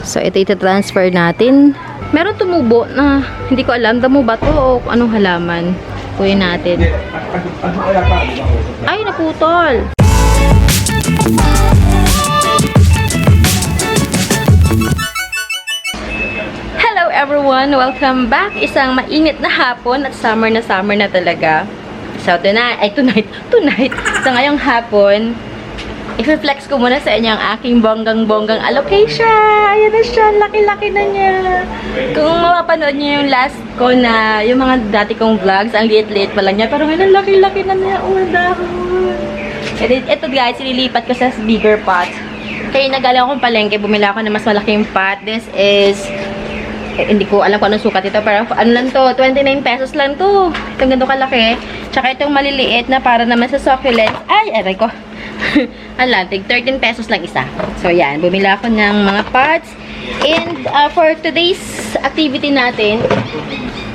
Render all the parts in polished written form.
So, ito ita-transfer natin. Meron tumubo na hindi ko alam, damo ba to o anong halaman. Kunin natin. Ay, naputol! Hello everyone! Welcome back! Isang mainit na hapon at summer na talaga. So, tonight, sa ngayong hapon, i-flex ko muna sa inyo ang aking bonggang allocation. Ayan na siya, laki-laki na niya. Kung mapapanood niyo yung last ko na, yung mga dati kong vlogs, ang liit-liit pa lang niya, pero ngayon laki-laki na niya. Oh, dahon. Ito guys, ililipat ko sa bigger pot. Kaya nagaling akong palengke, bumili ako ng mas malaking pot. This is, hindi ko alam kung anong sukat ito, pero ano lang to, 29 pesos lang to. Itong ganito kalaki. Tsaka itong maliliit na para naman sa succulents. Ay, aray ko. Alantig, 13 pesos lang isa. So, yan. Bumili ako ng mga pots. And, for today's activity natin,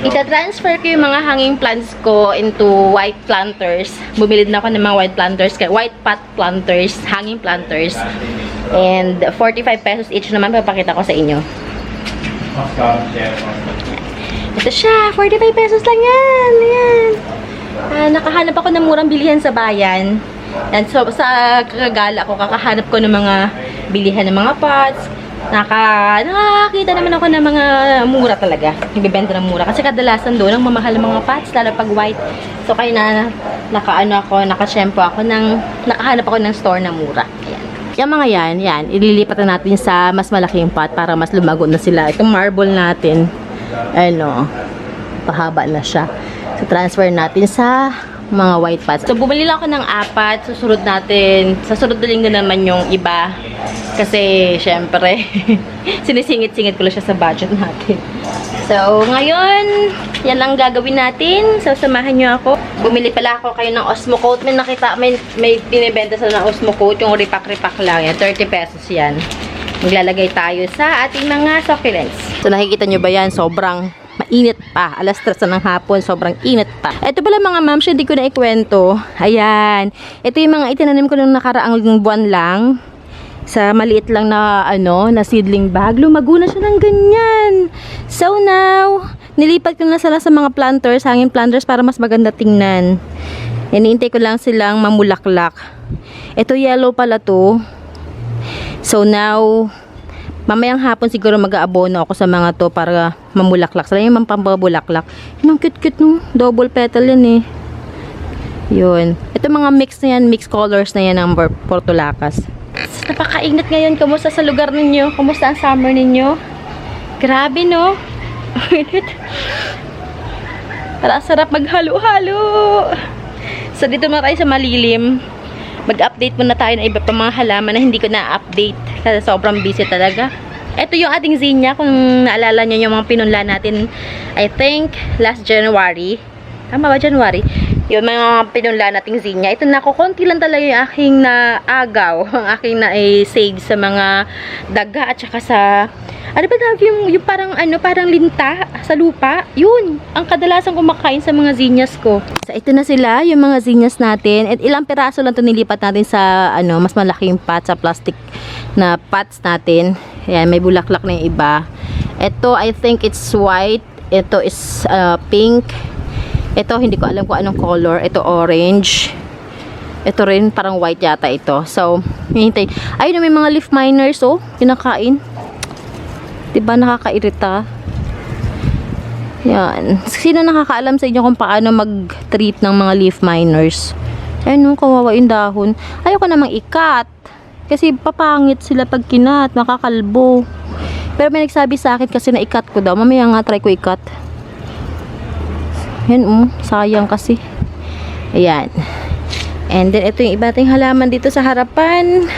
ita-transfer ko yung mga hanging plants ko into white planters. Bumili din ako ng mga white planters, white pot planters, hanging planters. And, 45 pesos each naman, papakita ko sa inyo. Ito siya, 45 pesos lang yan. Ayan. Nakahanap ako ng murang bilihan sa bayan. And so, sa kagala ko, kakahanap ko ng mga bilihan ng mga pots. Nakakita naman ako ng mga mura talaga. Ibibenta ng mura. Kasi kadalasan doon, ang mamahal ng mga pots, lalo pag white. So, kaya naka-shampoo ako nakahanap ako ng store na mura. Ayan. Yung mga yan, ililipat na natin sa mas malaking pot para mas lumago na sila. Itong marble natin, ano, pahaba na siya. So, transfer natin sa mga white pots. So, bumili lang ako ng 4. Susunod natin. Sa sunod na linggo naman yung iba. Kasi, syempre, sinisingit-singit ko lang siya sa budget natin. So, ngayon, yan lang gagawin natin. So, samahan nyo ako. Bumili pala ako kayo ng Osmo Coat. May nakita, may binibenta sa ng Osmo Coat. Yung ripak-ripak lang yan. 30 pesos yan. Maglalagay tayo sa ating mga succulents. So, nakikita nyo ba yan? Sobrang mainit pa. Alas 3 ng hapon. Sobrang init pa. Ito pala mga mams, hindi ko na ikwento. Ayan. Ito yung mga itinanim ko nung nakaraang buwan lang. Sa maliit lang na, na seedling bag. Lumago na siya ng ganyan. So now, nilipat ko na sila sa mga planters, hanging planters para mas maganda tingnan. Iniintay ko lang silang mamulaklak. Ito yellow pala to. So now, mamayang hapon siguro mag-aabono ako sa mga to para mamulaklak. Sila yung pampabulaklak. Yung cute-cute no. Double petal yan eh. Yun. Ito mga mix na yan, mix colors na yan ng portulakas. Napakainit ngayon. Kumusta sa lugar ninyo? Kumusta ang summer ninyo? Grabe no? Parang sarap maghalo-halo. So dito na tayo sa malilim. Mag-update muna tayo ng iba pa mga halaman na hindi ko na-update kasi sobrang busy talaga. Ito yung ating zinnia, kung naalala nyo yung mga pinunla natin, I think last January. Tama ba, January? Yung mga pinunla nating zinnia. Ito na, konti lang talaga yung aking naagaw, ang aking na-save sa mga daga at saka sa, ano ba tawag yung parang, parang linta sa lupa. Yun, ang kadalasan kumakain sa mga zinnias ko. So, ito na sila, yung mga zinnias natin. At ilang piraso lang ito nilipat natin sa, mas malaking pot, sa plastic na pots natin. Ayan, may bulaklak na yung iba. Ito, I think it's white. Ito is pink. Ito, hindi ko alam kung anong color. Ito, orange. Ito rin, parang white yata ito. So, hintay. Ayun, may mga leaf miners, oh. Kinakain. Diba, nakakairita? Yan. Sino nakakaalam sa inyo kung paano mag-treat ng mga leaf miners? Ayun, kawawa yung dahon. Ayoko namang ikat. Kasi papangit sila pag kinat. Nakakalbo. Pero may nagsabi sa akin kasi na ikat ko daw. Mamaya nga, try ko ikat. Yan, sayang kasi. Ayan. And then, ito yung iba ating halaman dito sa harapan.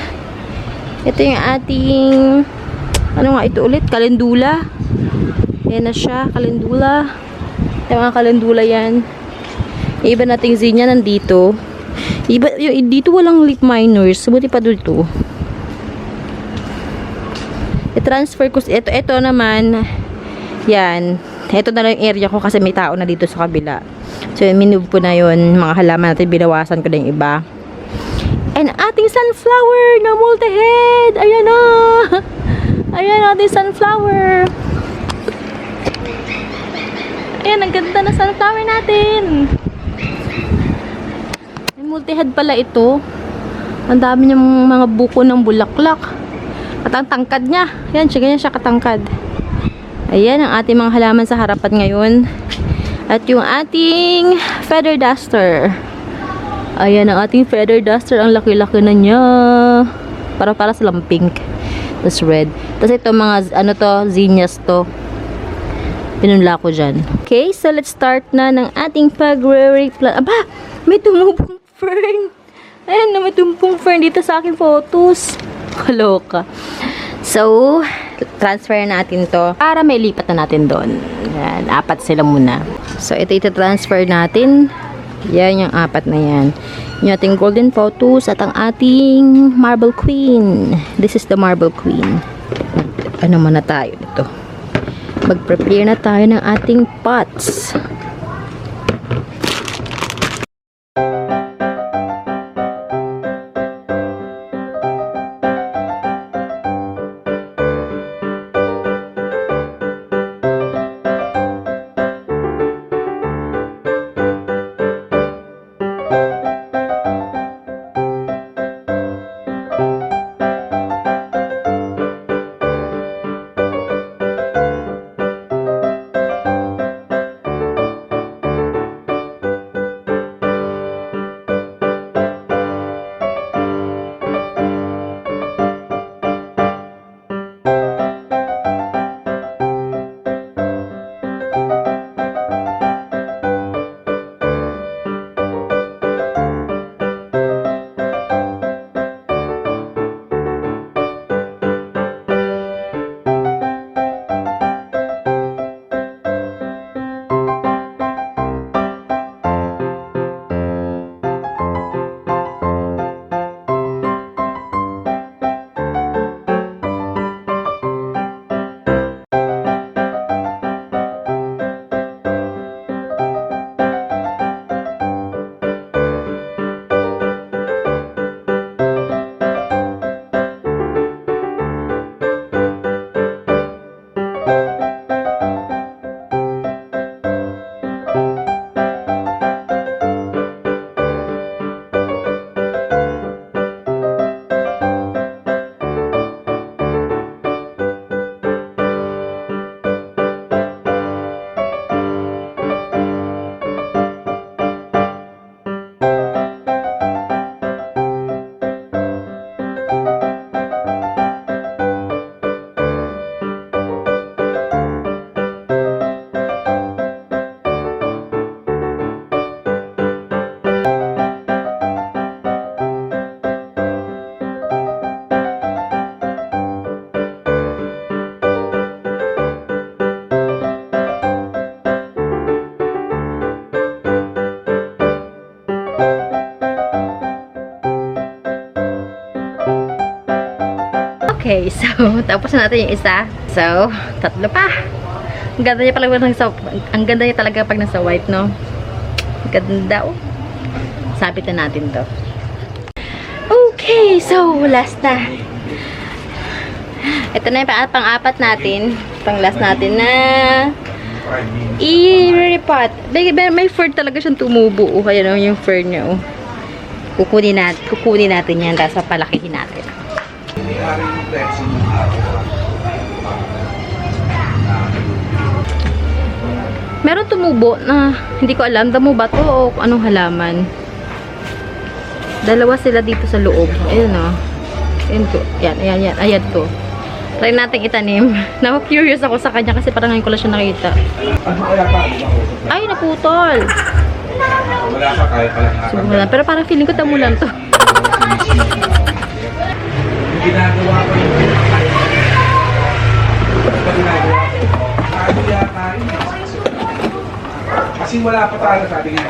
Ito yung ating, ano nga ito ulit? Kalendula. Ayan na siya, kalendula. Yung mga kalendula yan. Yung iba nating zinnia nandito. Iba, yung, dito walang leaf miners. Buti pa dito. I-transfer ko, ito naman, yan. Ito na lang yung area ko kasi may tao na dito sa kabila. So, minove ko na yun. Mga halaman natin, binawasan ko na yung iba. And ating sunflower na multi-head. Ayan na. Ayan, ating sunflower. Ayan, ang ganda na sunflower natin. May multi-head pala ito. Ang dami niyang mga buko ng bulaklak. At ang tangkad niya. Ayan, ganyan siya katangkad. Ayan, ang ating mga halaman sa harapan ngayon. At yung ating feather duster. Ayan, ang ating feather duster. Ang laki-laki na niya. Para silang pink. Tapos red. Tapos ito mga, ano to, zinnias to. Pinunla ko dyan. Okay, so let's start na ng ating February plan. Aba, may tumubong fern. Ayan na, may tumubong fern dito sa aking photos. Kaloka. So, transfer natin to para may lipat na natin doon. Yan, 4 sila muna. So, ito transfer natin. Yan yung 4 na yan. Yung ating golden photos at ang ating marble queen. This is the marble queen. Ano muna tayo dito? Mag-prepare na tayo ng ating pots. Okay, so, tapos na natin yung isa. So, 3 pa. Ang ganda niya talaga pag nasa white, no? Ang ganda, oh. Sabit na natin to. Okay, so, last na. Ito na yung pang-4 natin. Pang-last natin na i-repot. May fern talaga siyang tumubo. Oh, ayan, oh, yung fern niya, oh. Kukunin natin yan, tapos papalakihin natin. Meron tumubo na hindi ko alam, damo ba to o anong halaman. 2 sila dito sa loob. Ayun o. Ayan to. Try natin itanim. Na-curious ako sa kanya kasi parang ngayon ko lang siya nakita. Ay, naputol. Subukan. Pero parang feeling ko tamulan to. Ginagawa ko yung kasi wala pa talaga sabi nga.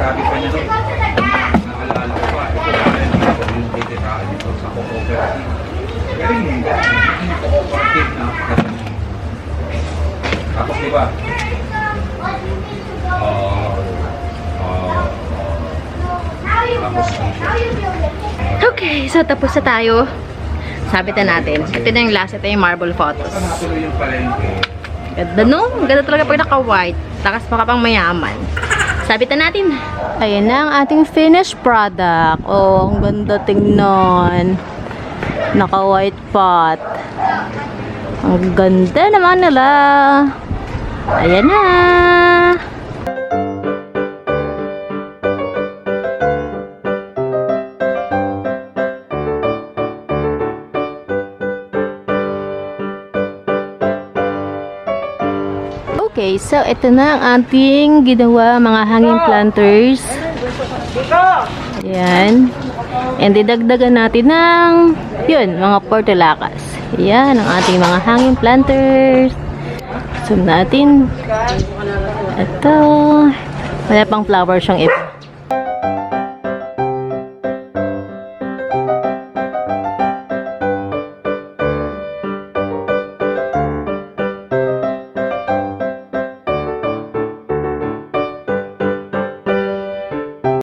Sabi pa niya doon. Naalala ko pa. Ito pa rin yung Ako cooperative. Galing eh. Cooperative na kapatid. Tapos di ba? Tapos Okay, so tapos na tayo. Sabit na natin. Ito na yung last. Ito yung marble photos. saan natuloy yung palengke? Ganda no? Ganda talaga pag naka-white. Takas makapang mayaman. Sabit na natin. Ayan na ang ating finished product. Oh, ang ganda tingnan. Naka-white pot. Ang ganda naman nila. Ayan na. Okay, so ito na ang ating ginawa mga hanging planters. Ayan. And didagdagan natin ng yun, mga portulakas. Ayan ang ating mga hanging planters. Zoom natin. Ito. Wala pang flowers yung iba.